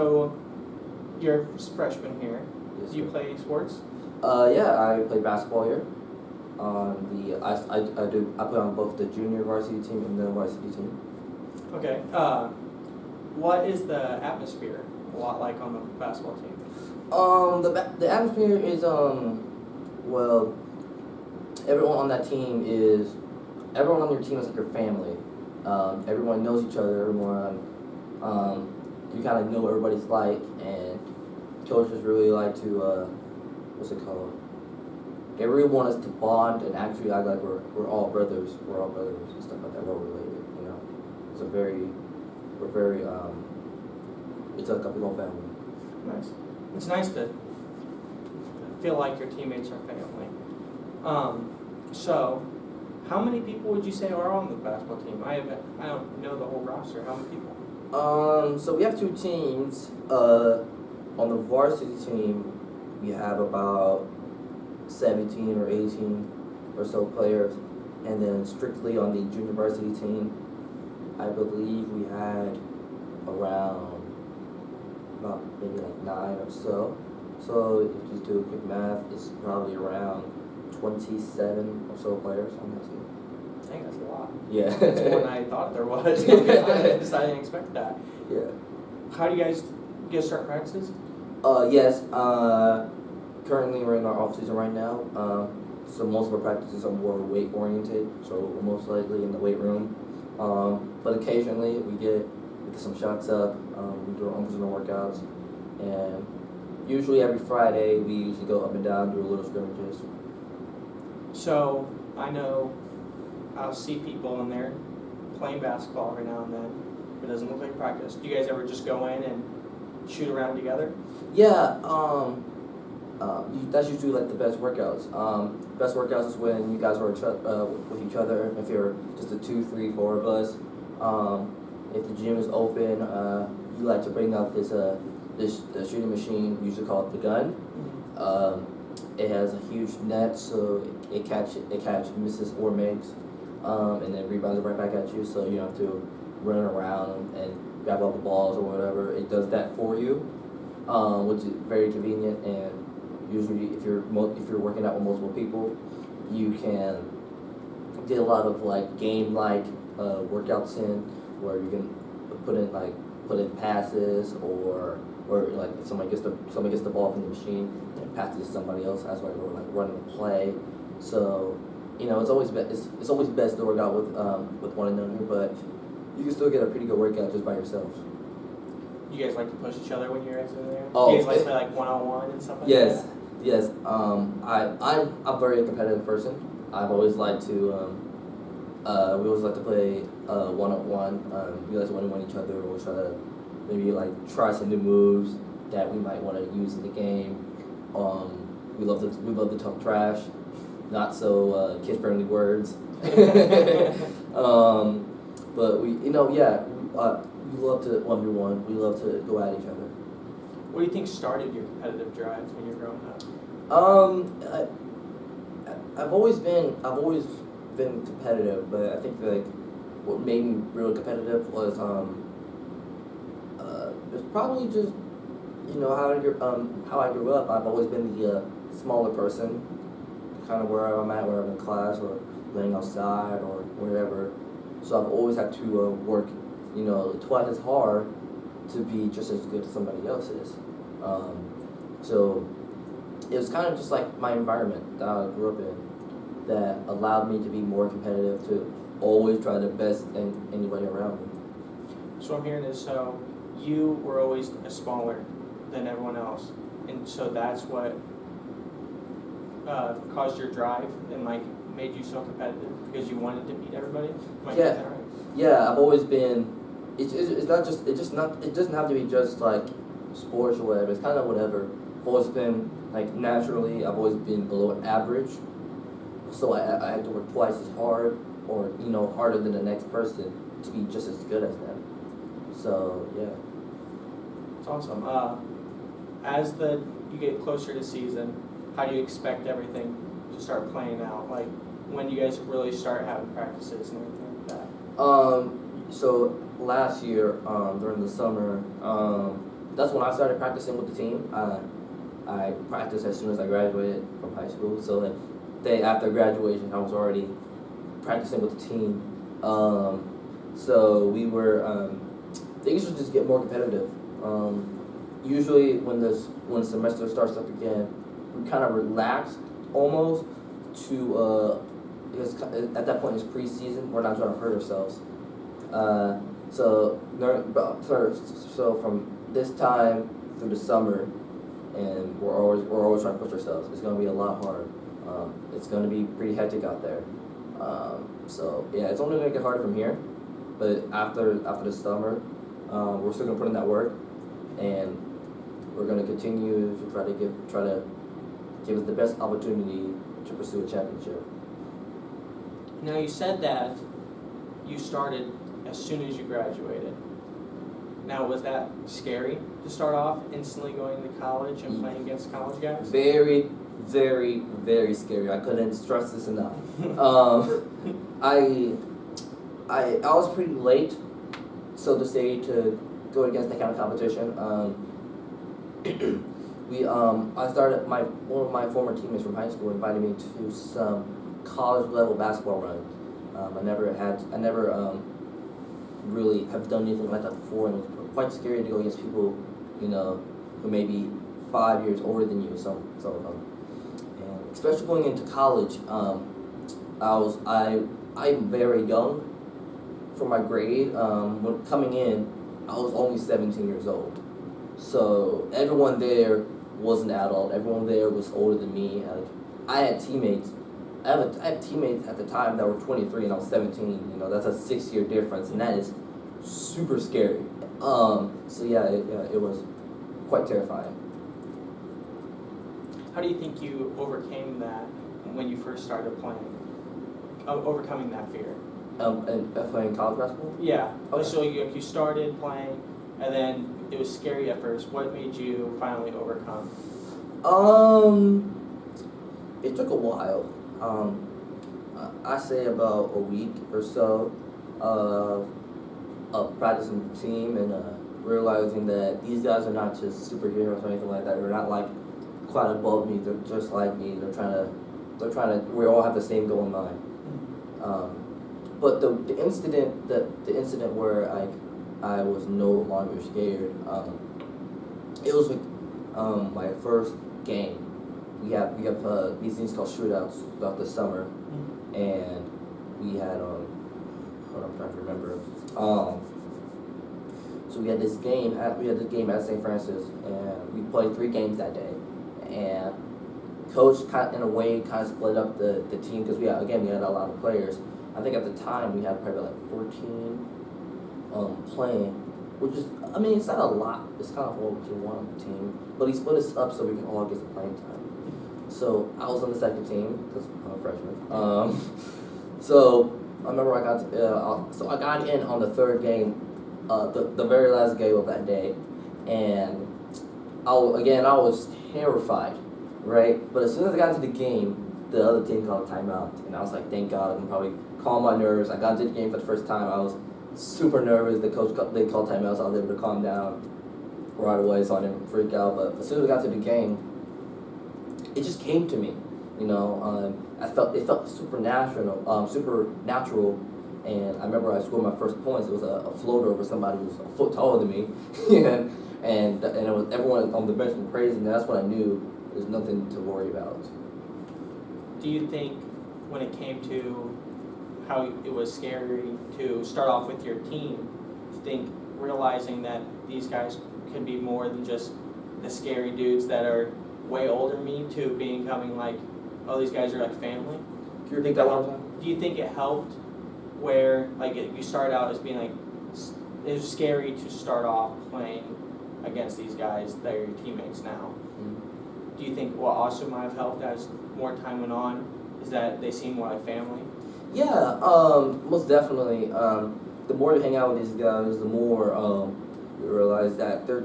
So, you're a freshman here. Yes, Do you sir. play sports? Yeah, I play basketball here. I play on both the junior varsity team and the varsity team. Okay. What is the atmosphere a lot like on the basketball team? The atmosphere is well, everyone on that team is everyone on your team is like your family. Everyone knows each other. You kind of know what everybody's like, and coaches really like to what's it called? They really want us to bond and actually act like we're all brothers. We're all brothers and stuff like that. We're all related. You know, we're very it's like a big old family. Nice. It's nice to feel like your teammates are family. So, how many people would you say are on the basketball team? I don't know the whole roster. How many people? So we have two teams. On the varsity team, we have about 17 or 18 or so players, and then strictly on the junior varsity team, I believe we had around about maybe like 9 or so. So if you do a quick math, it's probably around 27 or so players on that team. Dang, that's a lot. Yeah. That's more than I thought there was. To be honest, I didn't expect that. Yeah. How do you guys start practices? Yes. Currently we're in our off season right now. So most of our practices are more weight oriented. So we're most likely in the weight room. But occasionally we get some shots up. We do our own personal workouts, and usually every Friday we usually go up and down, do a little scrimmages. So I know I'll see people in there playing basketball every now and then. It doesn't look like practice. Do you guys ever just go in and shoot around together? Yeah. That's usually like the best workouts. Best workouts is when you guys are with each other. If you're just the 2, 3, 4 of us. If the gym is open, you like to bring out the shooting machine, usually called the gun. It has a huge net, so it catches misses or makes, and then rebounds it right back at you. So you don't have to run around and grab all the balls or whatever. It does that for you, which is very convenient. And usually, if you're working out with multiple people, you can get a lot of like game-like workouts in, where you can put in passes or like if somebody gets the ball from the machine and passes it to somebody else as like we're like running a play. So it's always best to work out with one another, but you can still get a pretty good workout just by yourself. You guys like to push each other when you're in there? Oh, you guys like to play like one-on-one and stuff like yes, that? yes. I'm a very competitive person. I've always liked to we always like to play one-on-one. We like to one-on-one each other. We'll try to maybe like try some new moves that we might want to use in the game. We love to talk trash, not so kid-friendly words. But we love to 1v1. We love to go at each other. What do you think started your competitive drive when you were growing up? I've always been competitive, but I think like what made me really competitive was it's probably just how I grew up. I've always been the smaller person, kind of wherever I'm in class or playing outside or wherever. So I've always had to work, twice as hard to be just as good as somebody else is. So it was kind of just like my environment that I grew up in that allowed me to be more competitive, to always try to best than anybody around me. So I'm hearing is, so you were always smaller than everyone else, and so that's what caused your drive and like made you so competitive because you wanted to beat everybody? Am I getting that right? Yeah, I've always been. It's not just. It doesn't have to be just like sports or whatever. It's kind of whatever. I've always been like naturally. I've always been below average, so I had to work twice as hard, or harder than the next person to be just as good as them. So yeah. It's awesome. As you get closer to season, how do you expect everything to start playing out? Like, when do you guys really start having practices and everything like that? So last year, during the summer, that's when I started practicing with the team. I practiced as soon as I graduated from high school. So the day after graduation, I was already practicing with the team. So we were things would just get more competitive. Usually when when the semester starts up again, we kind of relax almost to because at that point it's preseason. We're not trying to hurt ourselves. So from this time through the summer, and we're always trying to push ourselves. It's going to be a lot harder. It's going to be pretty hectic out there. So yeah, it's only going to get harder from here. But after the summer, we're still going to put in that work, and we're going to continue to try to give us the best opportunity to pursue a championship. Now you said that you started as soon as you graduated. Now, was that scary to start off instantly going to college and playing against college guys? Very, very, very scary. I couldn't stress this enough. I was pretty late, so to say, to go against that kind of competition. I started one of my former teammates from high school invited me to some college level basketball runs. I never really have done anything like that before, and it was quite scary to go against people, who may be 5 years older than you, some of them. And especially going into college, I'm very young for my grade. When coming in, I was only 17 years old. So everyone there was an adult. Everyone there was older than me. I had teammates. I had teammates at the time that were 23 and I was 17. That's a 6-year difference, and that is super scary. So yeah, it was quite terrifying. How do you think you overcame that when you first started playing? Overcoming that fear? And playing college basketball? Yeah. Okay. So you started playing, and then it was scary at first. What made you finally overcome? It took a while. I say about a week or so of practicing the team and realizing that these guys are not just superheroes or anything like that. They're not like quite above me. They're just like me. They're trying to. We all have the same goal in mind. But the incident where I was no longer scared. It was like my first game. We have these things called shootouts throughout the summer, and we had what I'm trying to remember. So we had this game at St. Francis, and we played 3 games that day. And coach in a way split up the team because we had a lot of players. I think at the time we had probably like 14 playing, which is, it's not a lot. It's kind of what you want on the team, but he split us up so we can all get some playing time. So I was on the second team because I'm a freshman. So I remember I got in on the third game, the very last game of that day, and I was terrified, right? But as soon as I got into the game, the other team called a timeout, and I was like, thank God, I can probably calm my nerves. I got into the game for the first time. I was super nervous. They called timeout, so I was able to calm down right away, so I didn't freak out. But as soon as I got to the game, it just came to me, it felt supernatural, and I remember I scored my first points. It was a floater over somebody who was a foot taller than me, and it was everyone on the bench went crazy, and that's when I knew there's nothing to worry about. Do you think when it came to how it was scary to start off with your team, realizing that these guys could be more than just the scary dudes that are way older than me to becoming like, oh, these guys are like family? Do you think that one time? Do you think it helped where you start out as being like, it's scary to start off playing against these guys that are your teammates now? Mm-hmm. Do you think what also might have helped as more time went on is that they seem more like family? Yeah, most definitely. The more you hang out with these guys, the more you realize that we're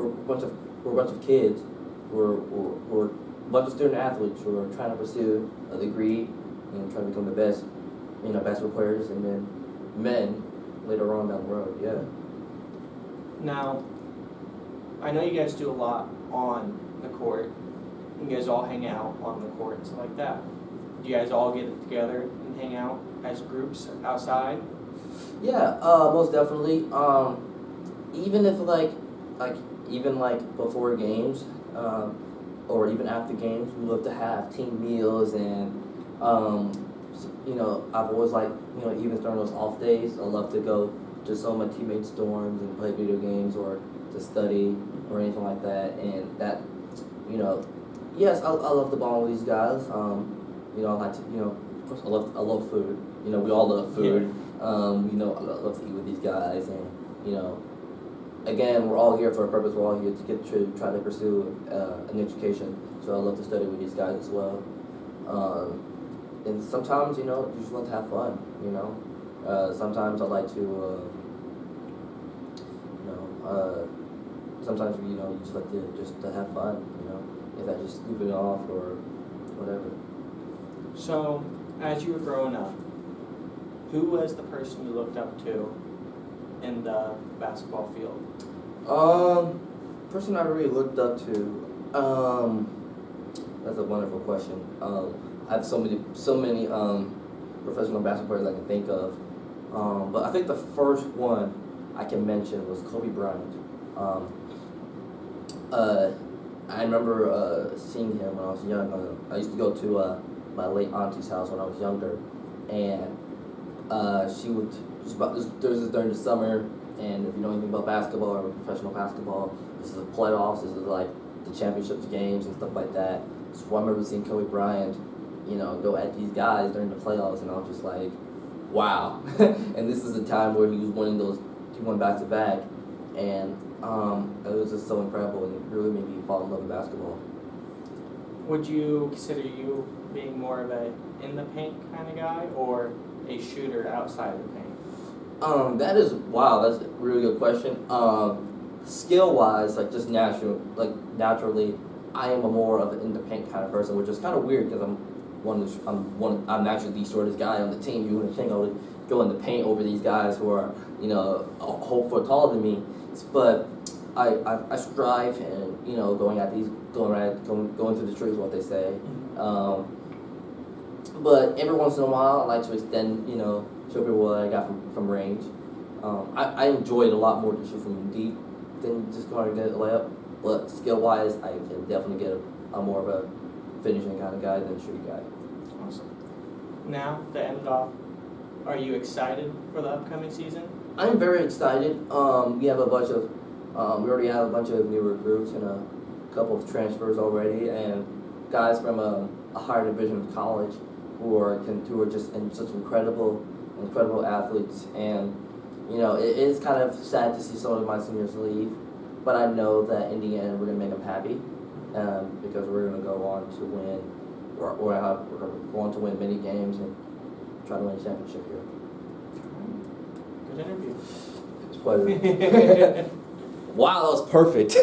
a bunch of kids. We're a bunch of student athletes who are trying to pursue a degree and trying to become the best, basketball players and then men later on down the road. Yeah. Now, I know you guys do a lot on the court. You guys all hang out on the court and stuff like that. Do you guys all get together and hang out as groups outside? Yeah, most definitely. Even if even before games, or even after games, we love to have team meals and I've always even during those off days, I love to go to some of my teammates' dorms and play video games or to study or anything like that. And that, yes, I love to bond with these guys. I like to, of course, I love food. We all love food. I love to eat with these guys, and again, we're all here for a purpose. We're all here to try to pursue an education. So I love to study with these guys as well. And sometimes, you just want to have fun. Sometimes I like to, sometimes you just like to have fun. If I just sleep it off or whatever. So, as you were growing up, who was the person you looked up to in the basketball field? Person I really looked up to. That's a wonderful question. I have so many professional basketball players I can think of. But I think the first one I can mention was Kobe Bryant. I remember seeing him when I was young. I used to go to my late auntie's house when I was younger, and she would this is during the summer. And if you know anything about basketball or professional basketball, this is the playoffs. This is like the championships games and stuff like that. So I remember seeing Kobe Bryant, go at these guys during the playoffs, and I was just like, wow. And this is a time where he was winning he won back to back, and it was just so incredible, and it really made me fall in love with basketball. Would you consider you being more of a in the paint kind of guy or a shooter outside the paint? That's a really good question. Skill wise, just naturally, I am a more of an in the paint kind of person, which is kind of weird because I'm actually the shortest guy on the team. You wouldn't think I would go in the paint over these guys who are a whole foot taller than me, but I strive and going through the trees, what they say. But every once in a while, I like to extend show people what I got from range. I enjoy it a lot more to shoot from deep than just going to get a layup. But skill wise, I can definitely get a more of a finishing kind of guy than a shooting guy. Awesome. Now, to end off, are you excited for the upcoming season? I'm very excited. We already have a bunch of new recruits and a couple of transfers already, and guys from a higher division of college who are just such incredible athletes. And it is kind of sad to see some of my seniors leave, but I know that in the end we're gonna make them happy, because we're gonna go on to win, we're gonna go on to win many games and try to win a championship here. Good interview. It's a pleasure. Wow, that was perfect.